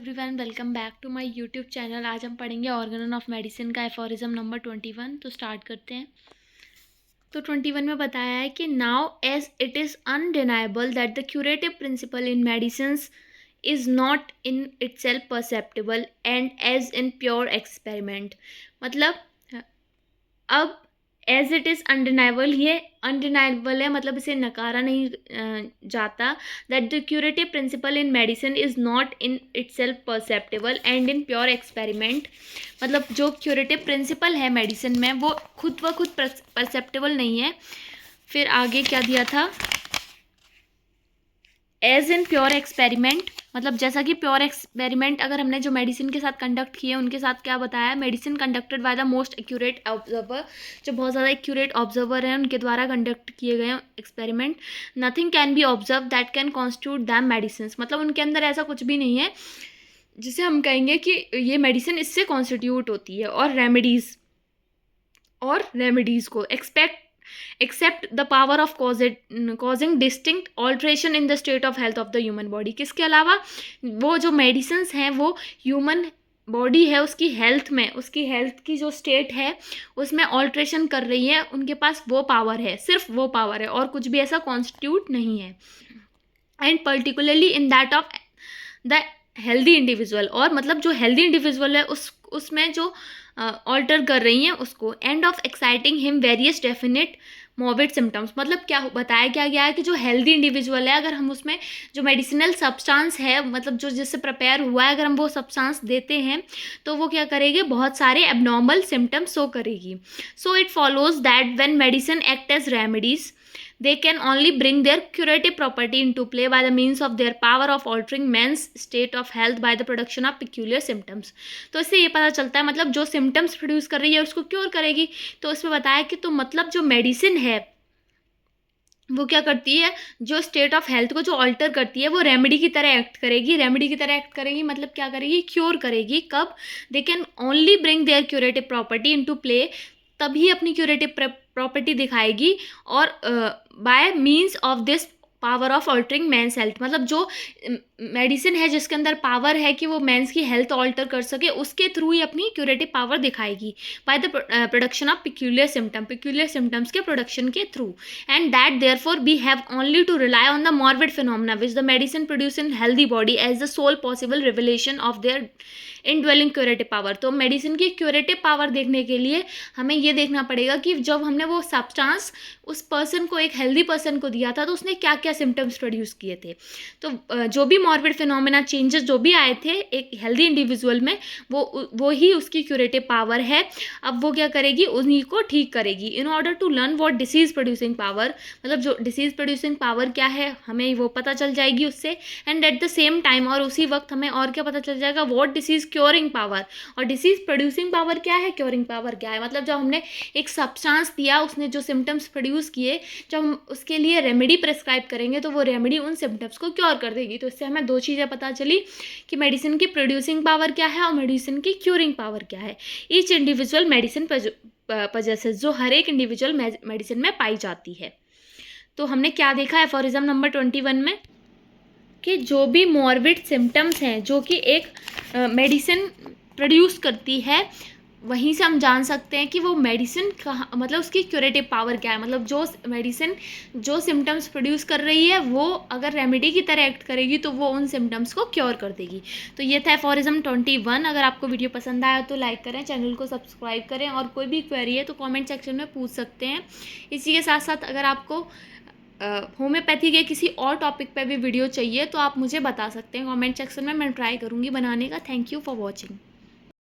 Everyone, welcome back to my YouTube channel. आज हम पढ़ेंगे ऑर्गन ऑफ मेडिसिन का एफोरिज्म नंबर 21। तो स्टार्ट करते हैं। तो 21 में बताया है कि now as it is undeniable that the curative principle in medicines is not in itself perceptible and as in pure experiment. मतलब अब एज इट इज़ अनडिनाइबल, ये अनडिनाइबल है, मतलब इसे नकारा नहीं जाता। That the curative principle in medicine is not in itself perceptible and in pure experiment. मतलब जो क्यूरेटिव प्रिंसिपल है मेडिसिन में वो खुद ब खुद परसेप्टेबल नहीं है। फिर आगे क्या दिया था, एज इन प्योर एक्सपेरिमेंट, मतलब जैसा कि प्योर एक्सपेरिमेंट अगर हमने जो मेडिसिन के साथ कंडक्ट किए उनके साथ क्या बताया, medicine conducted by the most accurate observer, जो बहुत ज़्यादा एक्यूरेट ऑब्जर्वर हैं उनके द्वारा कंडक्ट किए गए experiment. Nothing can be observe that can constitute them medicine, मतलब उनके अंदर ऐसा कुछ भी नहीं है जिसे हम कहेंगे कि ये मेडिसिन इससे कॉन्स्टिट्यूट होती है। और रेमेडीज़ को except the power of causing distinct alteration in the state of health of the human body. किसके अलावा वो जो मेडिसिन्स हैं वो ह्यूमन बॉडी है उसकी हेल्थ में, उसकी हेल्थ की जो स्टेट है उसमें ऑल्ट्रेशन कर रही है, उनके पास वो पावर है, सिर्फ वो पावर है और कुछ भी ऐसा कॉन्स्टिट्यूट नहीं है। And particularly in that of the healthy individual, और मतलब जो हेल्दी इंडिविजुअल है उसमें जो ऑल्टर कर रही हैं उसको। End of exciting him various definite morbid symptoms, मतलब क्या बताया क्या गया है कि जो हेल्दी इंडिविजुअल है अगर हम उसमें जो मेडिसिनल सब्सटेंस है, मतलब जो जिससे प्रिपेयर हुआ है, अगर हम वो सब्सटेंस देते हैं तो वो क्या करेगी, बहुत सारे एबनॉर्मल सिम्टम्स शो करेगी। So it follows that when medicine act as remedies they can only bring their curative property into play by the means of their power of altering man's state of health by the production of peculiar symptoms। तो इससे ये पता चलता है, मतलब जो symptoms produce कर रही है उसको क्योर करेगी। तो इसमें बताया कि तो मतलब जो मेडिसिन है वो क्या करती है, जो स्टेट ऑफ हेल्थ को जो ऑल्टर करती है वो रेमेडी की तरह एक्ट करेगी। रेमेडी की तरह एक्ट करेगी मतलब क्या करेगी, क्योर करेगी। कब, they can only bring their curative property into play, तभी अपनी क्यूरेटिव प्रॉपर्टी दिखाएगी। और by means of this power of altering man's health, मतलब जो मेडिसिन है जिसके अंदर पावर है कि वो मेंस की हेल्थ ऑल्टर कर सके, उसके थ्रू ही अपनी क्यूरेटिव पावर दिखाएगी by the production of peculiar symptoms के प्रोडक्शन के through. And that therefore we have only to rely on the morbid phenomena which the medicine produce in healthy body as the sole possible revelation of their indwelling curative power. तो medicine की curative power देखने के लिए हमें ये देखना पड़ेगा कि जब हमने वो सब्सटेंस उस पर्सन को, एक हेल्दी पर्सन को दिया था, तो उसने क्या क्या सिम्टम्स प्रोड्यूस किए थे। तो जो भी मॉर्बिड फिनोमेना चेंजेस जो भी आए थे एक हेल्दी इंडिविजुअल में, वो ही उसकी क्यूरेटिव पावर है। अब वो क्या करेगी, उन्हीं को ठीक करेगी। In order to learn what disease producing power, मतलब जो डिसीज प्रोड्यूसिंग पावर क्या है हमें वो पता चल जाएगी उससे। And at the same time, और उसी वक्त हमें और क्या पता चल जाएगा, व्हाट डिसीज क्योरिंग पावर, और डिसीज प्रोड्यूसिंग पावर क्या है, क्योरिंग पावर क्या है। मतलब जब हमने एक सब्सटेंस दिया, उसने जो सिम्टम्स प्रोड्यूस किए, जब हम उसके लिए रेमेडी प्रेस्क्राइब करेंगे तो वो रेमेडी उन सिम्टम्स को क्योर कर देगी। तो इससे हमें दो चीज़ें पता चली कि मेडिसिन की प्रोड्यूसिंग पावर क्या है और मेडिसिन की क्यूरिंग पावर क्या है। ईच इंडिविजुअल मेडिसिन पजेसेस, जो हर एक इंडिविजुअल मेडिसिन में पाई जाती है। तो हमने क्या देखा एफोरिज्म नंबर 21 में, कि जो भी मॉर्बिड सिम्टम्स हैं जो कि एक मेडिसिन प्रोड्यूस करती है, वहीं से हम जान सकते हैं कि वो मेडिसिन कहाँ, मतलब उसकी क्यूरेटिव पावर क्या है। मतलब जो मेडिसिन जो सिम्टम्स प्रोड्यूस कर रही है वो अगर रेमेडी की तरह एक्ट करेगी तो वो उन सिम्टम्स को क्योर कर देगी। तो ये था एफोरिज्म 21। अगर आपको वीडियो पसंद आया तो लाइक करें, चैनल को सब्सक्राइब करें, और कोई भी क्वेरी है तो कमेंट सेक्शन में पूछ सकते हैं। इसी के साथ साथ अगर आपको होम्योपैथी के किसी और टॉपिक पे भी वीडियो चाहिए तो आप मुझे बता सकते हैं कमेंट सेक्शन में, मैं ट्राई करूँगी बनाने का। Thank you for watching.